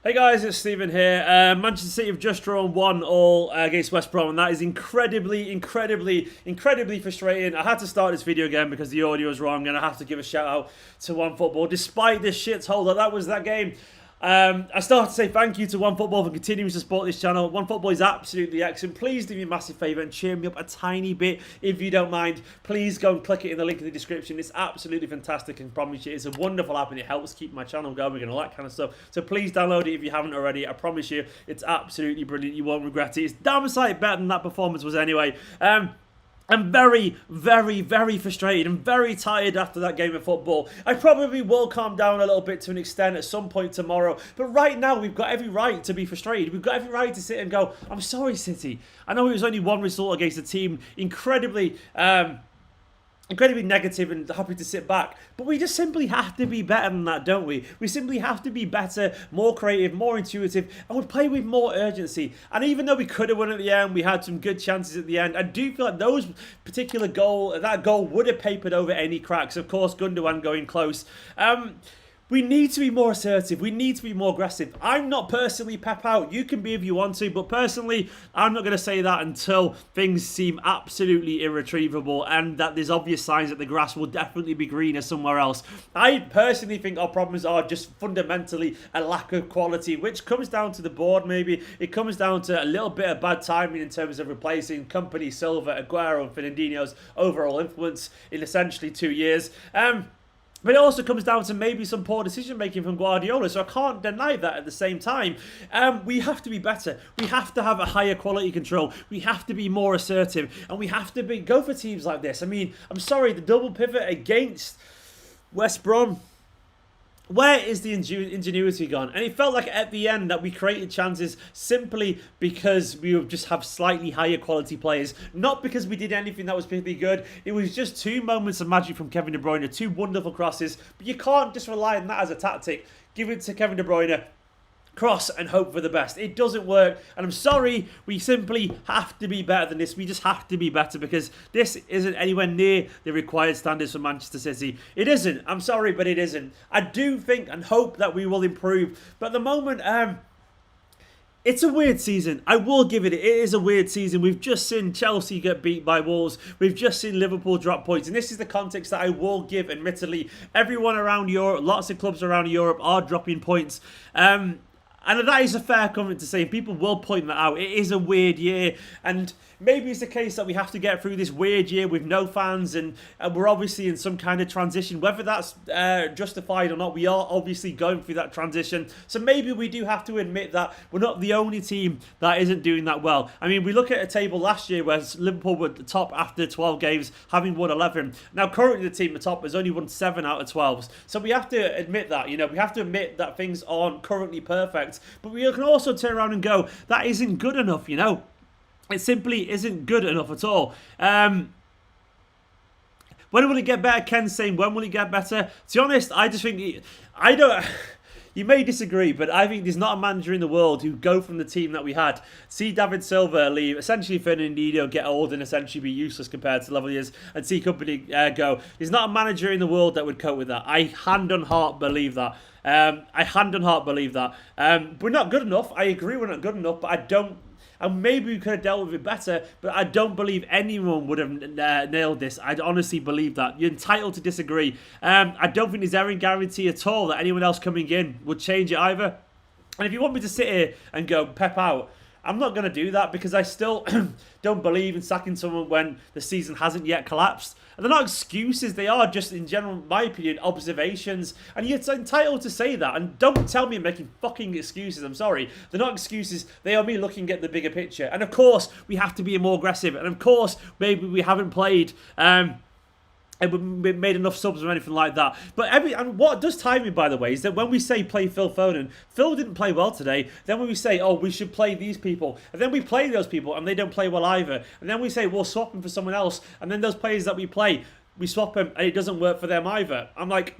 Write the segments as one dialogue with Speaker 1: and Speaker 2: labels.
Speaker 1: Hey guys, it's Stephen here. Manchester City have just drawn 1-1 against West Brom, and that is incredibly frustrating. I had to start this video again because the audio was wrong, and I have to give a shout out to OneFootball. Despite this shithole that was that game, I still have to say thank you to OneFootball for continuing to support this channel. OneFootball is absolutely excellent. Please do me a massive favour and cheer me up a tiny bit if you don't mind. Please go and click it in the link in the description. It's absolutely fantastic and promise you it's a wonderful app and it helps keep my channel going and all that kind of stuff. So please download it if you haven't already. I promise you it's absolutely brilliant. You won't regret it. It's damn sight better than that performance was anyway. I'm very frustrated. I'm very tired after that game of football. I probably will calm down a little bit to an extent at some point tomorrow. But right now, we've got every right to be frustrated. We've got every right to sit and go, I'm sorry, City. I know it was only one result against a team incredibly negative and happy to sit back. But we just simply have to be better than that, don't we? We simply have to be better, more creative, more intuitive, and we play with more urgency. And even though we could have won at the end, we had some good chances at the end, I do feel like that goal would have papered over any cracks. Of course, Gundogan going close. We need to be more assertive. We need to be more aggressive. I'm not personally pep out. You can be if you want to, but personally, I'm not going to say that until things seem absolutely irretrievable and that there's obvious signs that the grass will definitely be greener somewhere else. I personally think our problems are just fundamentally a lack of quality, which comes down to the board maybe. It comes down to a little bit of bad timing in terms of replacing Kompany, Silva, Aguero and Fernandinho's overall influence in essentially 2 years. But it also comes down to maybe some poor decision-making from Guardiola, so I can't deny that at the same time. We have to be better. We have to have a higher quality control. We have to be more assertive, and we have to go for teams like this. I mean, I'm sorry, the double pivot against West Brom, where is the ingenuity gone? And it felt like at the end that we created chances simply because we just have slightly higher quality players. Not because we did anything that was particularly good. It was just 2 moments of magic from Kevin De Bruyne, 2 wonderful crosses. But you can't just rely on that as a tactic. Give it to Kevin De Bruyne, cross and hope for the best. It doesn't work, and I'm sorry, we simply have to be better than this. We just have to be better because this isn't anywhere near the required standards for Manchester City. It isn't. I'm sorry, but it isn't. I do think and hope that we will improve, but at the moment, it's a weird season. I will give it. It is a weird season. We've just seen Chelsea get beat by Wolves. We've just seen Liverpool drop points. And this is the context that I will give, admittedly. Everyone around Europe, lots of clubs around Europe are dropping points. And that is a fair comment to say. People will point that out. It is a weird year. And maybe it's the case that we have to get through this weird year with no fans. And we're obviously in some kind of transition. Whether that's justified or not, we are obviously going through that transition. So maybe we do have to admit that we're not the only team that isn't doing that well. I mean, we look at a table last year where Liverpool were at the top after 12 games, having won 11. Now, currently the team at the top has only won 7 out of 12. So we have to admit that. You know, we have to admit that things aren't currently perfect. But we can also turn around and go, that isn't good enough, you know. It simply isn't good enough at all. When will it get better? Ken's saying, when will it get better? To be honest, I just think, you may disagree, but I think there's not a manager in the world who go from the team that we had, see David Silva leave, essentially Fernandinho get old and essentially be useless compared to the level he is, and see Kompany go. There's not a manager in the world that would cope with that. I hand on heart believe that. We're not good enough. I agree we're not good enough, but I don't. And maybe we could have dealt with it better, but I don't believe anyone would have nailed this. I honestly believe that. You're entitled to disagree. I don't think there's any guarantee at all that anyone else coming in would change it either. And if you want me to sit here and go pep out, I'm not going to do that because I still don't believe in sacking someone when the season hasn't yet collapsed. And they're not excuses, they are just, in general, in my opinion, observations. And you're entitled to say that. And don't tell me I'm making fucking excuses, I'm sorry. They're not excuses, they are me looking at the bigger picture. And of course, we have to be more aggressive. And of course, maybe we haven't played and we made enough subs or anything like that. But and what does tie me, by the way, is that when we say play Phil Foden, Phil didn't play well today. Then when we say, oh, we should play these people, and then we play those people and they don't play well either. And then we say, we'll swap them for someone else. And then those players that we play, we swap them and it doesn't work for them either. I'm like,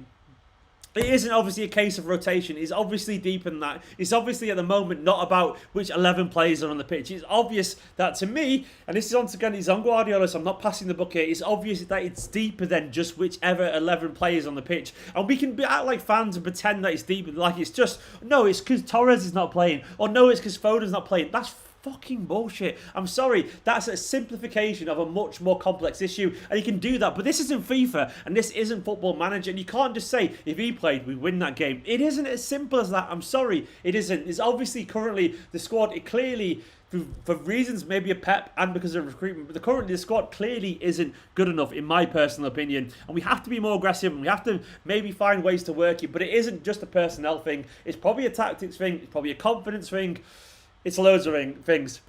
Speaker 1: It isn't obviously a case of rotation. It's obviously deeper than that. It's obviously at the moment not about which 11 players are on the pitch. It's obvious that to me, and this is once again, it's on Guardiola, so I'm not passing the buck here. It's obvious that it's deeper than just whichever 11 players on the pitch. And we can act like fans and pretend that it's deeper. Like it's just, no, it's because Torres is not playing. Or no, it's because Foden's not playing. That's fucking bullshit. I'm sorry. That's a simplification of a much more complex issue, and you can do that. But this isn't FIFA, and this isn't Football Manager, and you can't just say if he played, we win that game. It isn't as simple as that. I'm sorry. It isn't. It's obviously currently the squad. It clearly, for reasons maybe of Pep and because of recruitment, but currently the squad clearly isn't good enough, in my personal opinion. And we have to be more aggressive, and we have to maybe find ways to work it. But it isn't just a personnel thing. It's probably a tactics thing. It's probably a confidence thing. It's loads of things.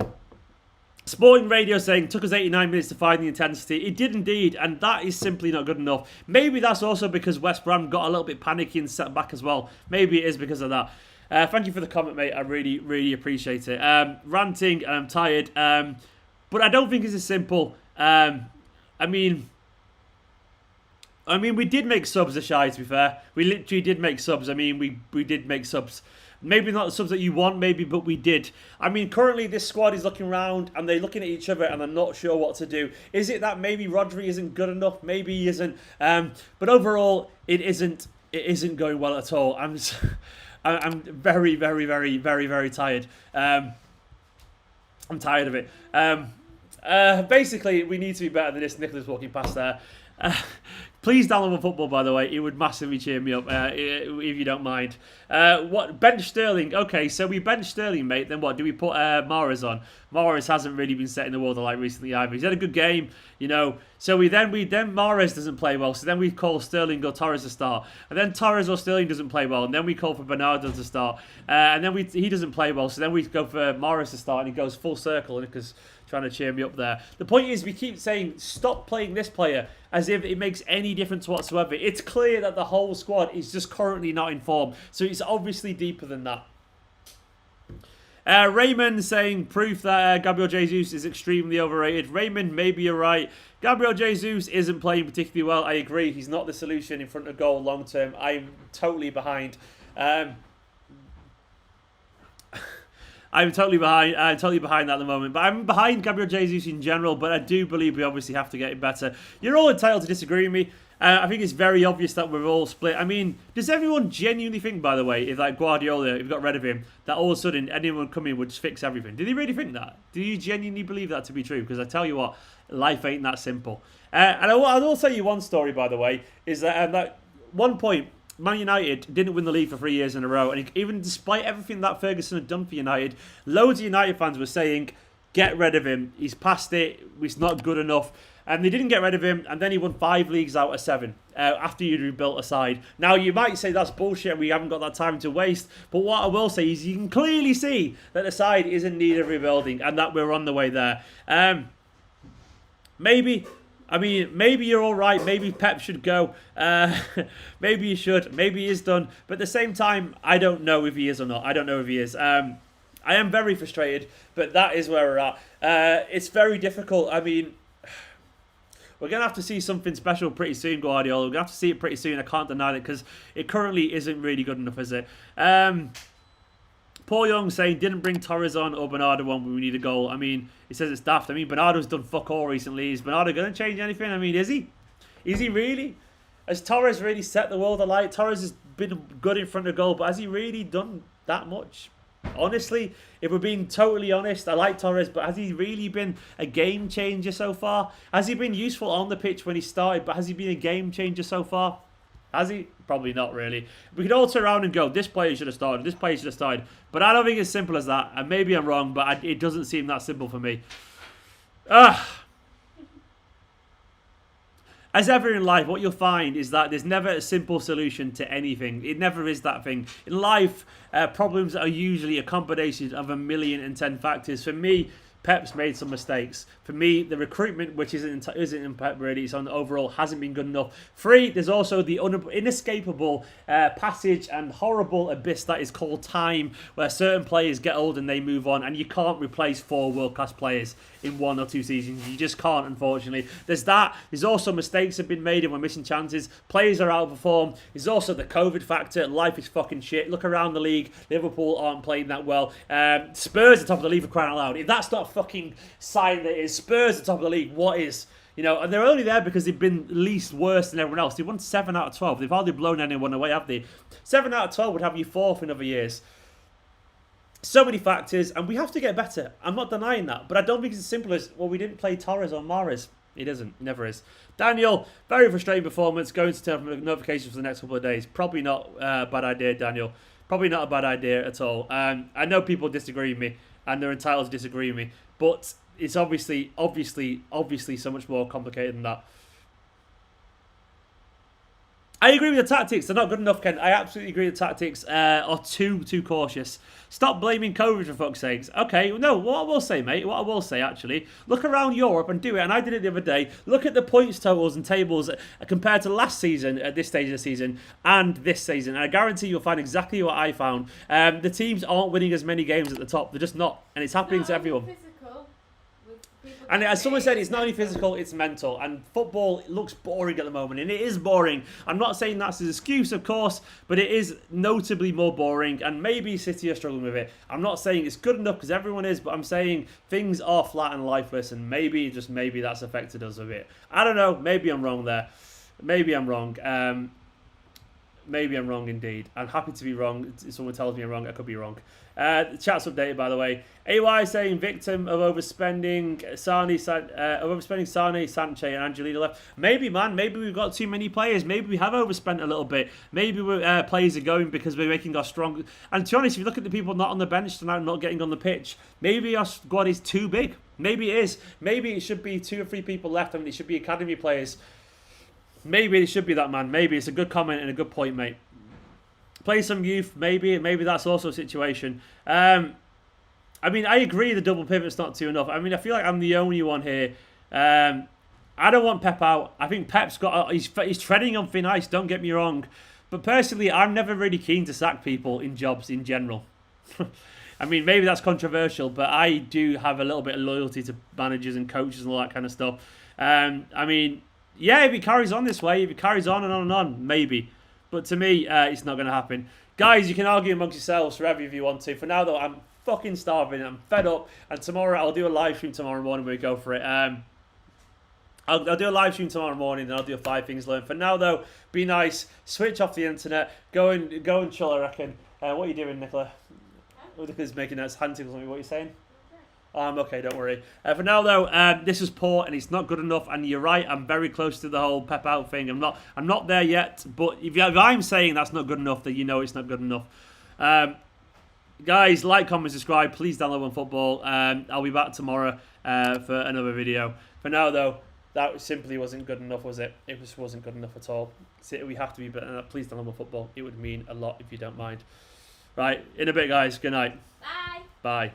Speaker 1: Sporting Radio saying, took us 89 minutes to find the intensity. It did indeed, and that is simply not good enough. Maybe that's also because West Brom got a little bit panicky and set back as well. Maybe it is because of that. Thank you for the comment, mate. I really, really appreciate it. Ranting, and I'm tired. But I don't think it's as simple. I mean, we did make subs, Ashai, to be fair. We literally did make subs. I mean, we did make subs. Maybe not the subs that you want, maybe, but we did. I mean, currently this squad is looking around and they're looking at each other and they're not sure what to do. Is it that maybe Rodri isn't good enough? Maybe he isn't. But overall, it isn't going well at all. I'm very, very, very, very, very tired. I'm tired of it. Basically, we need to be better than this. Nicholas walking past there. Please download football, by the way. It would massively cheer me up if you don't mind. What bench Sterling? Okay, so we bench Sterling, mate. Then what? Do we put Mahrez on? Mahrez hasn't really been setting the world alight recently either. He's had a good game, you know. So we then Mahrez doesn't play well. So then we call Sterling or Torres to start, and then Torres or Sterling doesn't play well, and then we call for Bernardo to start, and then he doesn't play well. So then we go for Mahrez to start, and he goes full circle because trying to cheer me up there. The point is, we keep saying stop playing this player as if it makes any difference whatsoever. It's clear that the whole squad is just currently not in form, so it's obviously deeper than that. Raymond saying proof that Gabriel Jesus is extremely overrated. Raymond, maybe you're right. Gabriel Jesus isn't playing particularly well. I agree. He's not the solution in front of goal long term. I'm totally behind. I'm totally behind that at the moment. But I'm behind Gabriel Jesus in general, but I do believe we obviously have to get it better. You're all entitled to disagree with me. I think it's very obvious that we're all split. I mean, does everyone genuinely think, by the way, if like Guardiola, if we got rid of him, that all of a sudden anyone coming would just fix everything? Did he really think that? Do you genuinely believe that to be true? Because I tell you what, life ain't that simple. And I will tell you one story, by the way, is that at one point, Man United didn't win the league for 3 years in a row. And even despite everything that Ferguson had done for United, loads of United fans were saying, get rid of him. He's past it. He's not good enough. And they didn't get rid of him. And then he won 5 leagues out of 7 after he'd rebuilt a side. Now, you might say that's bullshit. We haven't got that time to waste. But what I will say is you can clearly see that the side is in need of rebuilding and that we're on the way there. Maybe you're all right. Maybe Pep should go. Maybe he should. Maybe he is done. But at the same time, I don't know if he is or not. I don't know if he is. I am very frustrated, but that is where we're at. It's very difficult. I mean, we're going to have to see something special pretty soon, Guardiola. We're going to have to see it pretty soon. I can't deny it because it currently isn't really good enough, is it? Paul Young saying, didn't bring Torres on or Bernardo on when we need a goal. I mean, he says it's daft. I mean, Bernardo's done fuck all recently. Is Bernardo going to change anything? I mean, is he? Is he really? Has Torres really set the world alight? Torres has been good in front of goal, but has he really done that much? Honestly, if we're being totally honest, I like Torres, but has he really been a game changer so far? Has he been useful on the pitch when he started, but has he been a game changer so far? Has he? Probably not really. We could all turn around and go, this player should have started, this player should have started. But I don't think it's simple as that. And maybe I'm wrong, but it doesn't seem that simple for me. As ever in life, what you'll find is that there's never a simple solution to anything. It never is that thing. In life, problems are usually a combination of 1,010,000 factors. For me, Pep's made some mistakes. For me, the recruitment, which isn't in Pep really, it's on overall, hasn't been good enough. 3, there's also the inescapable passage and horrible abyss that is called time, where certain players get old and they move on, and you can't replace 4 world-class players in 1 or 2 seasons. You just can't, unfortunately. There's that. There's also mistakes have been made and we're missing chances. Players are out of form. There's also the COVID factor. Life is fucking shit. Look around the league. Liverpool aren't playing that well. Spurs are top of the league for crying out loud. If that's not a fucking sign that it is Spurs at top of the league, what is? You know, and they're only there because they've been least worse than everyone else. They won 7 out of 12. They've hardly blown anyone away, have they? 7 out of 12 would have you 4th in other years. So many factors, and we have to get better. I'm not denying that, but I don't think it's as simple as, well, we didn't play Torres or Mahrez. It isn't. It never is. Daniel, very frustrating performance. Going to turn from notifications for the next couple of days. Probably not a bad idea, Daniel. Probably not a bad idea at all. I know people disagree with me, and they're entitled to disagree with me, but it's obviously so much more complicated than that. I agree with the tactics. They're not good enough, Ken. I absolutely agree the tactics are too cautious. Stop blaming COVID for fuck's sakes. Okay, no, what I will say, mate, what I will say, actually, look around Europe and do it, and I did it the other day. Look at the points totals and tables compared to last season, at this stage of the season, and this season. And I guarantee you'll find exactly what I found. The teams aren't winning as many games at the top. They're just not, and it's happening to everyone. And as someone said, it's not only physical, it's mental. And football looks boring at the moment, and it is boring. I'm not saying that's an excuse, of course, but it is notably more boring, and maybe City are struggling with it. I'm not saying it's good enough, because everyone is, but I'm saying things are flat and lifeless, and maybe, just maybe, that's affected us a bit. I don't know. Maybe I'm wrong there. Maybe I'm wrong. Maybe I'm wrong indeed. I'm happy to be wrong. If someone tells me I'm wrong, I could be wrong. The chat's updated, by the way. AY saying victim of overspending Sane, Sanchez, and Angelina left. Maybe, man. Maybe we've got too many players. Maybe we have overspent a little bit. Maybe players are going because we're making our strong. And to be honest, if you look at the people not on the bench tonight, not getting on the pitch, maybe our squad is too big. Maybe it is. Maybe it should be 2 or 3 people left. I mean, it should be academy players. Maybe it should be that, man. Maybe it's a good comment and a good point, mate. Play some youth, maybe that's also a situation. I mean, I agree the double pivot's not too enough. I mean, I feel like I'm the only one here. I don't want Pep out. I think Pep's got he's treading on thin ice, don't get me wrong. But personally, I'm never really keen to sack people in jobs in general. I mean, maybe that's controversial, but I do have a little bit of loyalty to managers and coaches and all that kind of stuff. I mean, yeah, if he carries on this way, if he carries on and on, maybe. But to me, it's not going to happen. Guys, you can argue amongst yourselves forever if you want to. For now, though, I'm fucking starving. I'm fed up. And tomorrow, I'll do a live stream tomorrow morning where we go for it. I'll do a live stream tomorrow morning, and I'll do 5 things learned. For now, though, be nice. Switch off the internet. Go and chill, I reckon. What are you doing, Nicola? Nicola's making us hand signals on me. What are you saying? Okay, don't worry. For now, though, this is poor and it's not good enough. And you're right, I'm very close to the whole Pep out thing. I'm not there yet. But if I'm saying that's not good enough, then you know it's not good enough. Guys, like, comment, subscribe. Please download OneFootball. I'll be back tomorrow for another video. For now, though, that simply wasn't good enough, was it? It just wasn't good enough at all. So we have to be better. Please download OneFootball. It would mean a lot if you don't mind. Right, in a bit, guys. Good night.
Speaker 2: Bye.
Speaker 1: Bye.